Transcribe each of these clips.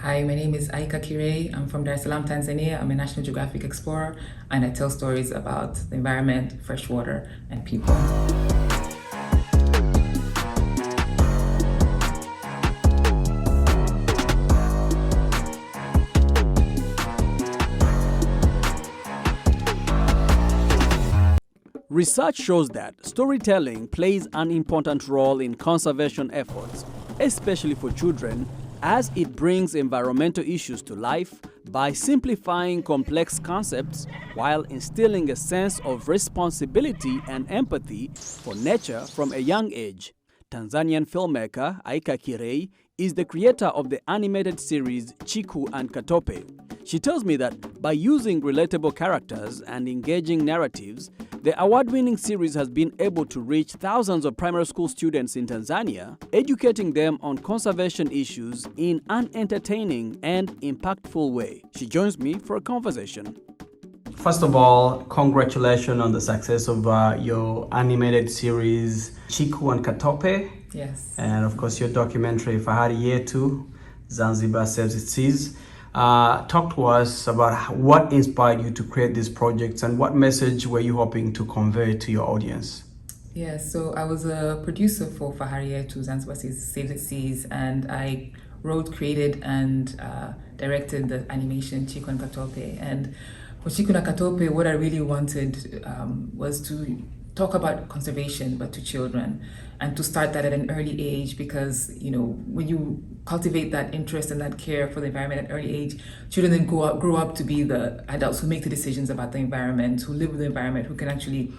Hi, my name is Aika Kirei. I'm from Dar es Salaam, Tanzania. I'm a National Geographic explorer, and I tell stories about the environment, fresh water, and people. Research shows that storytelling plays an important role in conservation efforts, especially for children, as it brings environmental issues to life by simplifying complex concepts while instilling a sense of responsibility and empathy for nature from a young age. Tanzanian filmmaker Aika Kirei is the creator of the animated series Chiku Katope. She tells me that by using relatable characters and engaging narratives, the award-winning series has been able to reach thousands of primary school students in Tanzania, educating them on conservation issues in an entertaining and impactful way. She joins me for a conversation. First of all, congratulations on the success of your animated series Chiku Katope. Yes. And of course your documentary Fahari Yetu, Zanzibar Saves Its Seas. Talk to us about what inspired you to create these projects and what message were you hoping to convey to your audience? Yes, so I was a producer for Fahari Yetu, Zanzibar Saves Its Seas, and I wrote, created, and directed the animation Chiku Katope. And for Chiku Katope, what I really wanted was to talk about conservation, but to children, and to start that at an early age, because when you cultivate that interest and that care for the environment at an early age, children then grow up to be the adults who make the decisions about the environment, who live with the environment, who can actually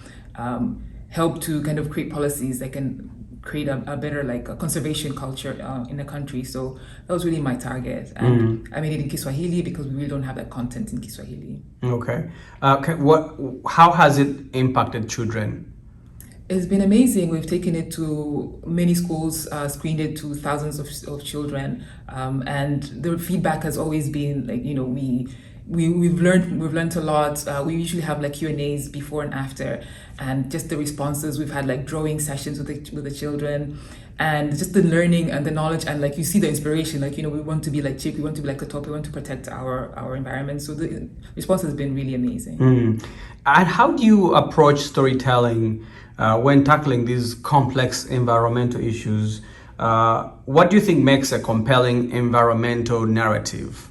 help to kind of create policies that can create a better a conservation culture in the country. So that was really my target, and I made it in Kiswahili because we really don't have that content in Kiswahili. Okay. How has it impacted children? It's been amazing. We've taken it to many schools, screened it to thousands of children, and the feedback has always been we've learned a lot. We usually have Q&As before and after, and just the responses. We've had drawing sessions with the children, and just the learning and the knowledge, and you see the inspiration. We want to be like Chick, we want to be like Katope, we want to protect our environment. So the response has been really amazing. And how do you approach storytelling when tackling these complex environmental issues? What do you think makes a compelling environmental narrative?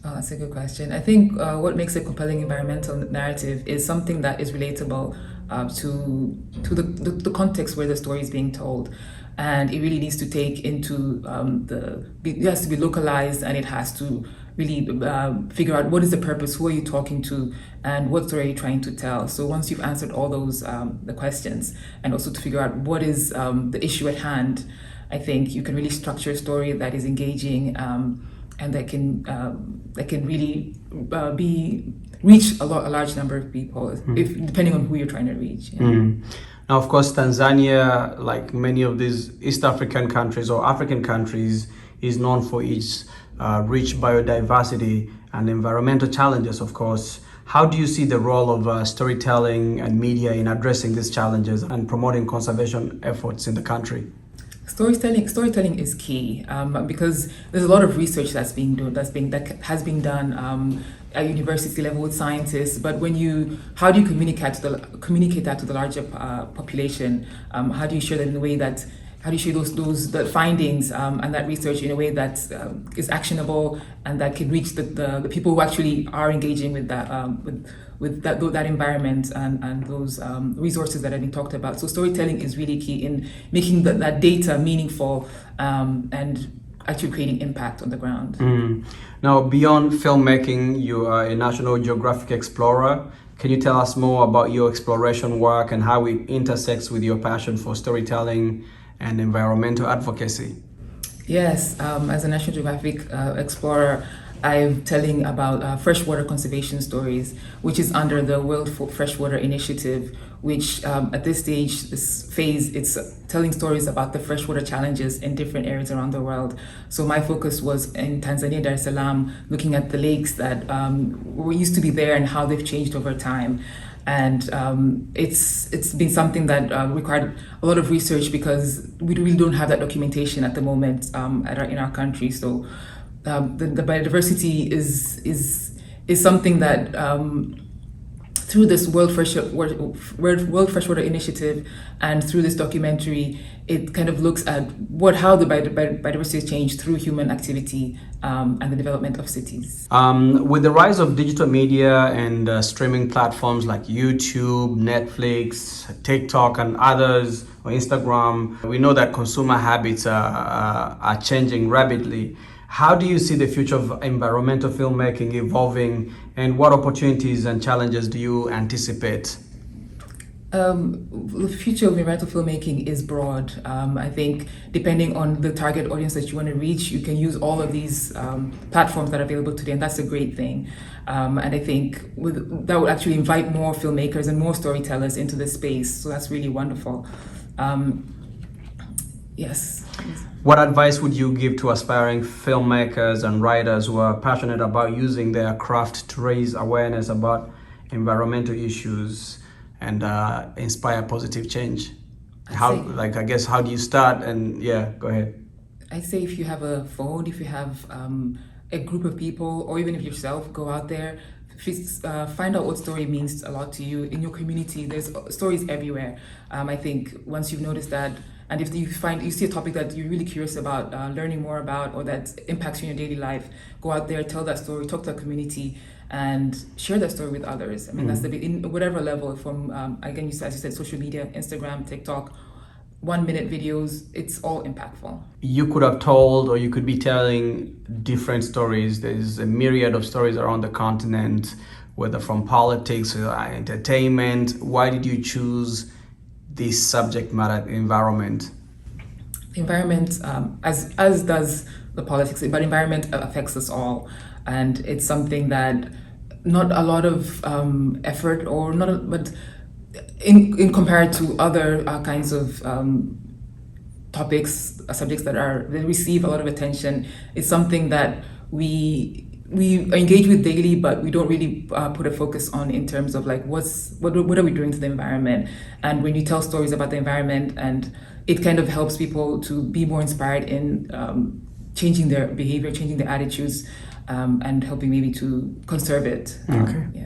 Oh, that's a good question. I think what makes a compelling environmental narrative is something that is relatable to the context where the story is being told. And it really needs to take into it has to be localized, and it has to really figure out what is the purpose, who are you talking to, and what story are you trying to tell. So once you've answered all those the questions, and also to figure out what is the issue at hand, I think you can really structure a story that is engaging and that can really reach a large number of people, depending on who you're trying to reach. Yeah. Now, of course, Tanzania, like many of these East African countries or African countries, is known for its rich biodiversity and environmental challenges, of course. How do you see the role of storytelling and media in addressing these challenges and promoting conservation efforts in the country? Storytelling is key because there's a lot of research that has been done at university level with scientists. But how do you communicate that to the larger population? How do you share that in a way that how do you share the findings and that research in a way that is actionable and that can reach the people who actually are engaging with that that environment and those resources that have been talked about. So storytelling is really key in making that data meaningful and actually creating impact on the ground. Now, beyond filmmaking, you are a National Geographic explorer. Can you tell us more about your exploration work and how it intersects with your passion for storytelling and environmental advocacy? Yes, as a National Geographic explorer, I'm telling about freshwater conservation stories, which is under the World Freshwater Initiative, which at this stage, this phase, it's telling stories about the freshwater challenges in different areas around the world. So my focus was in Tanzania, Dar es Salaam, looking at the lakes that used to be there and how they've changed over time. And it's been something that required a lot of research because we really don't have that documentation at the moment in our country. So the biodiversity is something that through this World Freshwater Initiative and through this documentary, it kind of looks at how the biodiversity has changed through human activity and the development of cities. With the rise of digital media and streaming platforms like YouTube, Netflix, TikTok, and others, or Instagram, we know that consumer habits are changing rapidly. How do you see the future of environmental filmmaking evolving, and what opportunities and challenges do you anticipate? The future of environmental filmmaking is broad. I think depending on the target audience that you want to reach, you can use all of these platforms that are available today, and that's a great thing. And I think that would actually invite more filmmakers and more storytellers into the space, so that's really wonderful. Yes. What advice would you give to aspiring filmmakers and writers who are passionate about using their craft to raise awareness about environmental issues and inspire positive change? How do you start? And yeah, go ahead. I say if you have a phone, if you have a group of people, or even if yourself, go out there, find out what story means a lot to you in your community. There's stories everywhere. I think once you've noticed that, and if you see a topic that you're really curious about, learning more about, or that impacts you in your daily life, go out there, tell that story, talk to the community, and share that story with others. I mean, that's the big, in whatever level, from again, as you said, social media, Instagram, TikTok, 1-minute videos, it's all impactful. You could have told, or you could be telling different stories. There's a myriad of stories around the continent, whether from politics or entertainment. Why did you choose this subject matter, environment? Environment, as does the politics, but environment affects us all, and it's something that not a lot of effort, or not, but in compared to other kinds of topics, subjects that receive a lot of attention, it's something that we engage with daily, but we don't really put a focus on in terms of like what are we doing to the environment. And when you tell stories about the environment, and it kind of helps people to be more inspired in changing their behavior, changing their attitudes, and helping maybe to conserve it. Okay. Yeah.